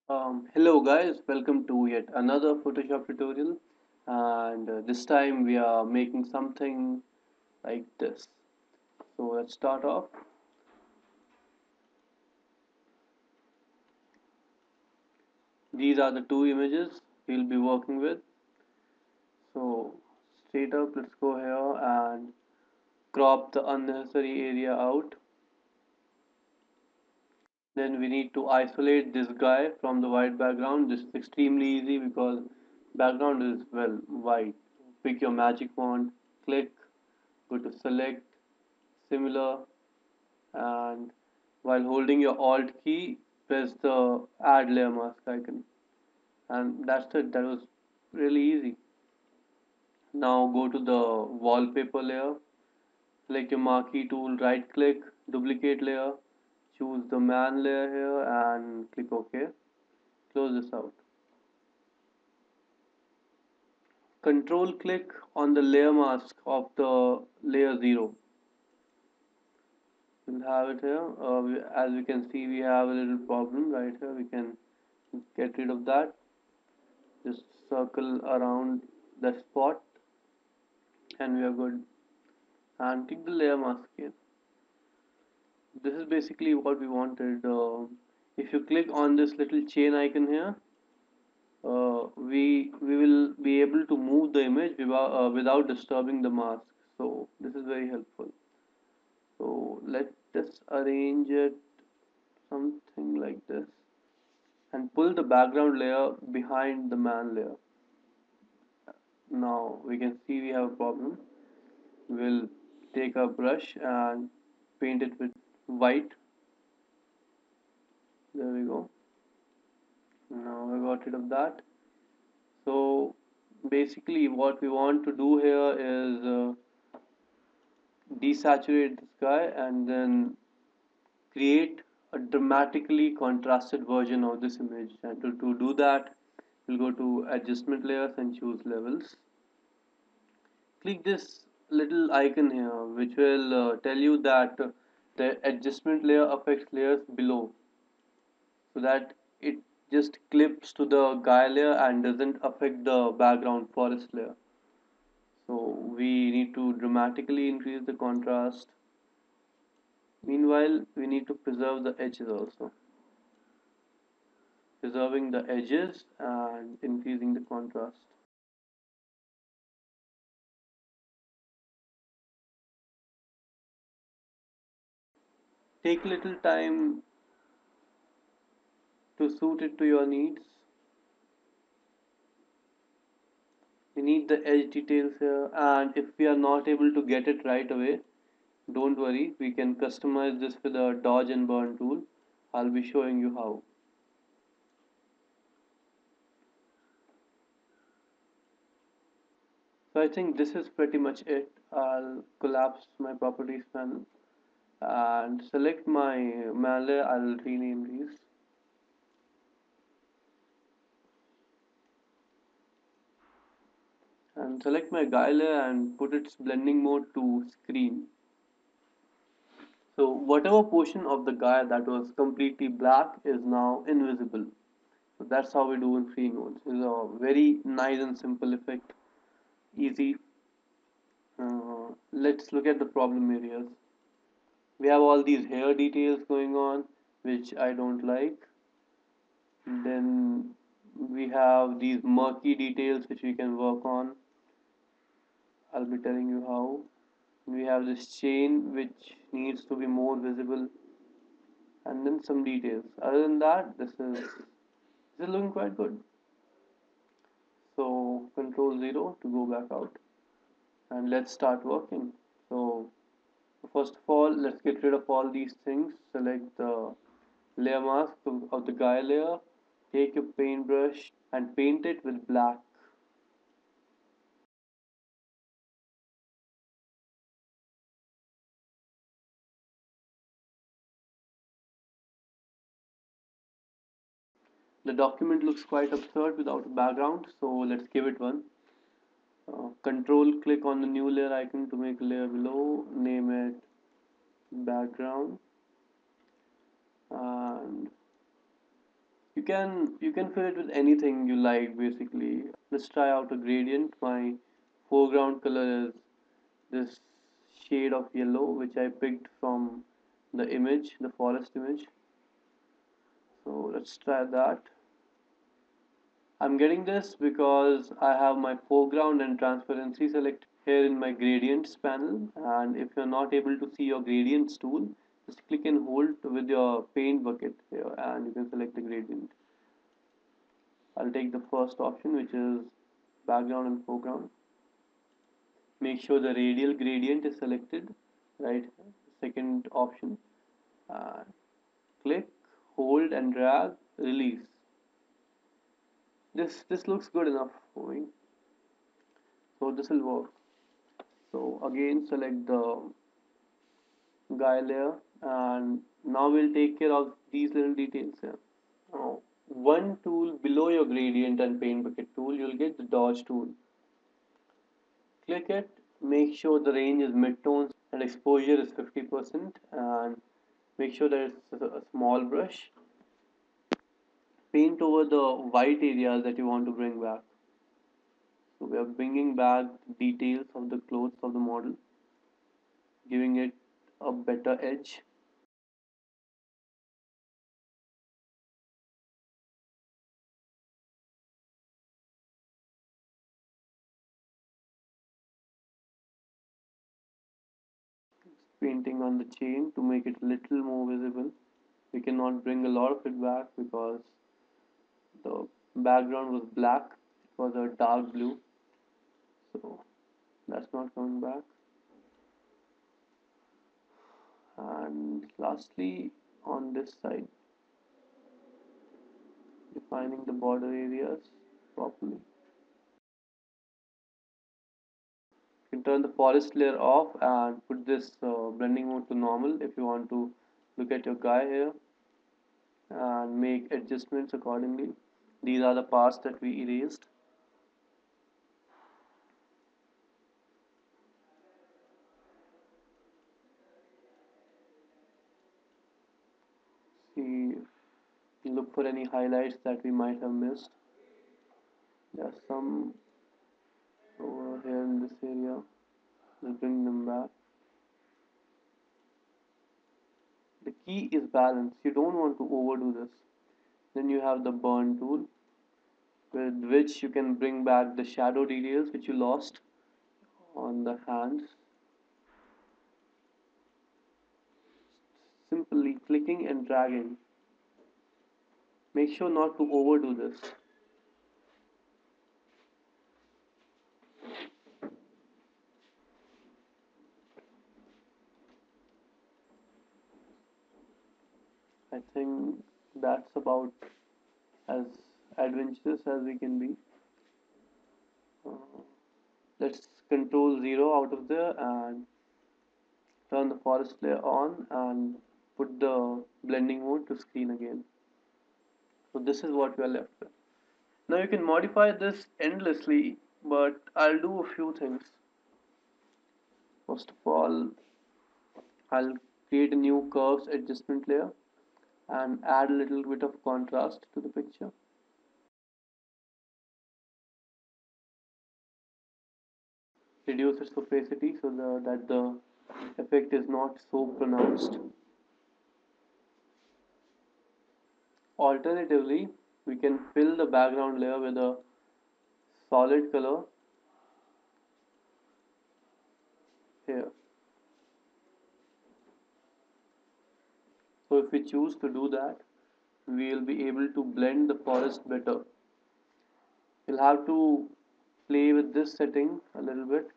Hello guys, welcome to yet another Photoshop tutorial, and this time we are making something like this. So let's start off. These are the two images we'll be working with. So straight up, let's go here and crop the unnecessary area out. Then we need to isolate this guy from the white background. This is extremely easy because background is well white. Pick your magic wand, click, go to select, similar, and while holding your alt key press the add layer mask icon, and that's it. That was really easy. Now go to the wallpaper layer, select your marquee tool, right click, duplicate layer, choose the man layer here and click OK. Close this out. Control click on the layer mask of the layer 0. We'll have it here. As we can see, we have a little problem right here. We can get rid of that. Just circle around the spot and we are good. And click the layer mask again. This is basically what we wanted. If you click on this little chain icon here, we will be able to move the image without disturbing the mask. So this is very helpful. So let us arrange it something like this and pull the background layer behind the man layer. Now we can see we have a problem. We'll take a brush and paint it with white. There we go. Now I got rid of that. So basically what we want to do here is desaturate the sky and then create a dramatically contrasted version of this image. And to do that, we'll go to adjustment layers and choose levels. Click this little icon here which will tell you that the adjustment layer affects layers below, so that it just clips to the guy layer and doesn't affect the background forest layer. So we need to dramatically increase the contrast. Meanwhile, we need to preserve the edges also. Preserving the edges and increasing the contrast. Take a little time to suit it to your needs. We need the edge details here, and if we are not able to get it right away, don't worry, we can customize this with a dodge and burn tool. I'll be showing you how. So I think this is pretty much it. I'll collapse my properties panel and select my malware. I'll rename these and select my guy layer and put its blending mode to screen. So whatever portion of the guy that was completely black is now invisible. So that's how we do in free nodes. It's a very nice and simple effect. Easy. Let's look at the problem areas. We have all these hair details going on, which I don't like. Then we have these murky details which we can work on. I'll be telling you how. We have this chain which needs to be more visible, and then some details. Other than that, this is looking quite good. So Control 0 to go back out, and let's start working. So first of all, let's get rid of all these things. Select the layer mask of the guy layer. Take your paintbrush and paint it with black. The document looks quite absurd without a background, so let's give it one. Control click on the new layer icon to make a layer below, name it background, and You can fill it with anything you like basically. Let's try out a gradient. My foreground color is this shade of yellow which I picked from the image, the forest image. So let's try that. I'm getting this because I have my foreground and transparency selected here in my gradients panel, and if you're not able to see your gradients tool, just click and hold with your paint bucket here and you can select the gradient. I'll take the first option, which is background and foreground. Make sure the radial gradient is selected, right? Second option. Uh, Click, hold and drag, release. This looks good enough for me. So this will work. So again select the guy layer, and now we'll take care of these little details here. Now, one tool below your gradient and paint bucket tool, you'll get the dodge tool. Click it, make sure the range is midtones and exposure is 50%, and make sure that it's a small brush. Paint over the white areas that you want to bring back. So we are bringing back the details of the clothes of the model, giving it a better edge. Painting on the chain to make it a little more visible. We cannot bring a lot of it back because the background was black, it was a dark blue, so that's not coming back. And lastly, on this side, defining the border areas properly. You can turn the forest layer off and put this blending mode to normal if you want to look at your guy here and make adjustments accordingly. These are the parts that we erased. See, look for any highlights that we might have missed. There's some over here in this area. Just bring them back. The key is balance. You don't want to overdo this. Then you have the burn tool, with which you can bring back the shadow details which you lost on the hands. Simply clicking and dragging. Make sure not to overdo this. I think that's about as adventurous as we can be. Uh, let's control 0 out of there and turn the forest layer on and put the blending mode to screen again. So this is what we are left with. Now you can modify this endlessly, but I'll do a few things. First of all, I'll create a new curves adjustment layer and add a little bit of contrast to the picture. Reduce its opacity so that the effect is not so pronounced. Alternatively, we can fill the background layer with a solid color here. So if we choose to do that, we will be able to blend the forest better. You'll have to play with this setting a little bit.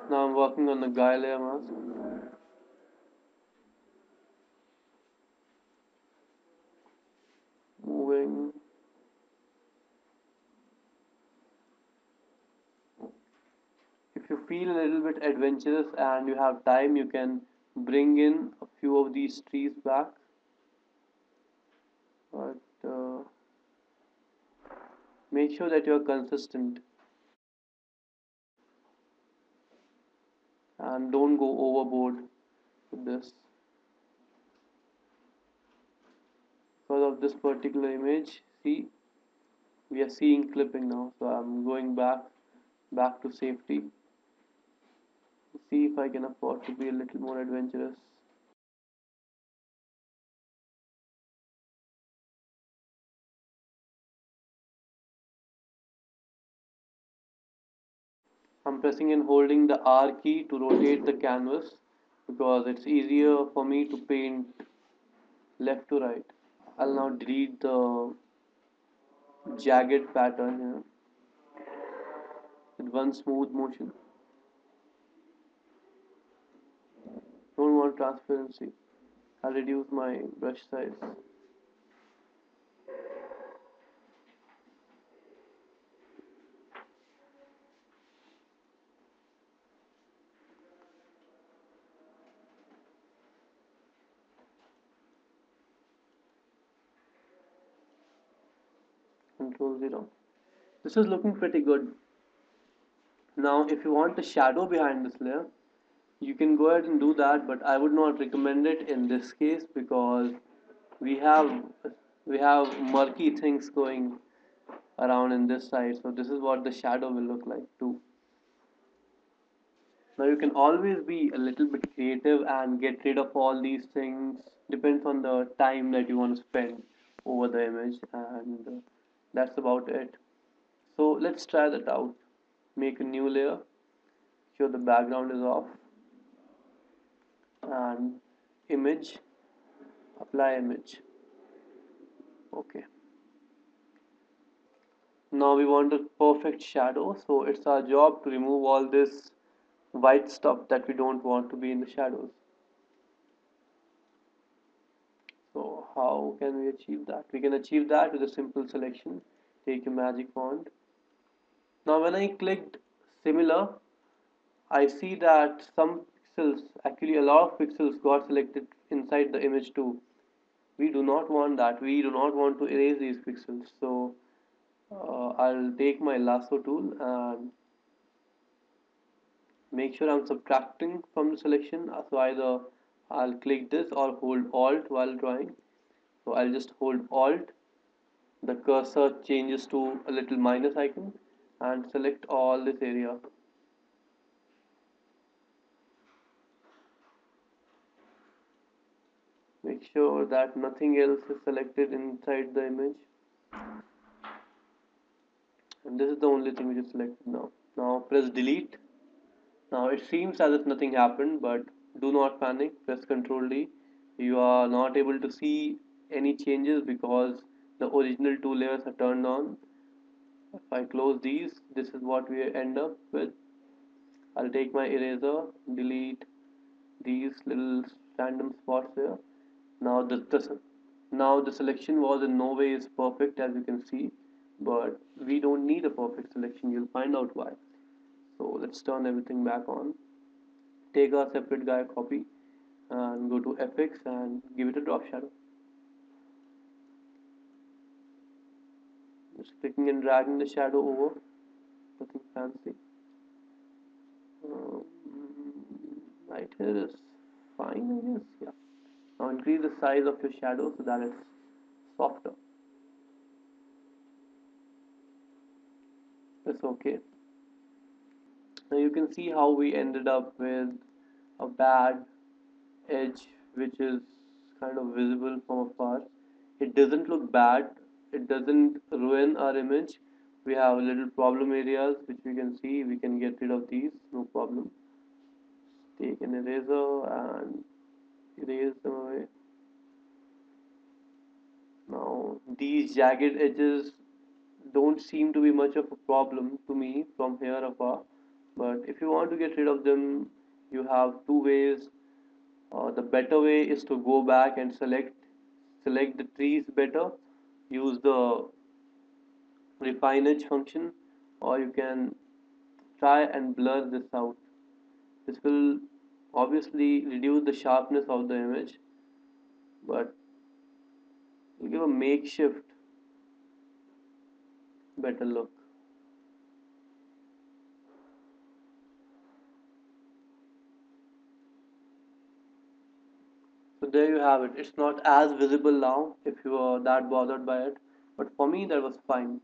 Now I'm working on the guy layer mask. Moving. If you feel a little bit adventurous and you have time, you can bring in a few of these trees back. But make sure that you are consistent and don't go overboard with this, because of this particular image. See, we are seeing clipping now, so I'm going back to safety. See if I can afford to be a little more adventurous. I'm pressing and holding the R key to rotate the canvas because it's easier for me to paint left to right. I'll now delete the jagged pattern here with one smooth motion. Don't want transparency. I'll reduce my brush size. Control 0. This is looking pretty good. Now, if you want a shadow behind this layer, you can go ahead and do that, but I would not recommend it in this case because we have we have murky things going around in this side. So this is what the shadow will look like too. Now you can always be a little bit creative and get rid of all these things. Depends on the time that you want to spend over the image, and that's about it. So let's try that out. Make a new layer. Sure the background is off, and image, apply image. Okay. Now we want a perfect shadow, so it's our job to remove all this white stuff that we don't want to be in the shadows. So how can we achieve that? We can achieve that with a simple selection. Take a magic wand. Now when I clicked similar, I see that some pixels, actually a lot of pixels got selected inside the image too. We do not want that. We do not want to erase these pixels. So I'll take my lasso tool and make sure I'm subtracting from the selection. So either I'll click this or hold Alt while drawing. So I'll just hold Alt. The cursor changes to a little minus icon and select all this area. Make sure that nothing else is selected inside the image. And this is the only thing which is selected now. Now press delete. Now it seems as if nothing happened, but do not panic. Press Ctrl D. You are not able to see any changes because the original two layers are turned on. If I close these, this is what we end up with. I'll take my eraser, delete these little random spots here. Now now the selection was in no way is perfect as you can see, but we don't need a perfect selection. You'll find out why. So let's turn everything back on. Take a separate guy copy and go to FX and give it a drop shadow. Just clicking and dragging the shadow over. Nothing fancy. Um, right here is fine, I guess. Yeah. Now increase the size of your shadow so that it's softer. That's okay. Now you can see how we ended up with a bad edge which is kind of visible from afar. It doesn't look bad, it doesn't ruin our image. We have little problem areas which we can see. We can get rid of these, no problem. Take an eraser and erase them away. Now these jagged edges don't seem to be much of a problem to me from here afar, but if you want to get rid of them, you have two ways. The better way is to go back and select the trees better, use the refine edge function, or you can try and blur this out. This will obviously reduce the sharpness of the image, but will give a makeshift better look. So there you have it. It's not as visible now if you are that bothered by it, but for me that was fine.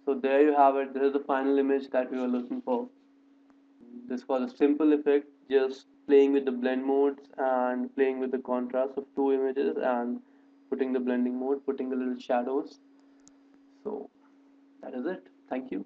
So there you have it. This is the final image that we were looking for. This was a simple effect, just playing with the blend modes and playing with the contrast of two images and putting the blending mode, putting the little shadows. So that is it. Thank you.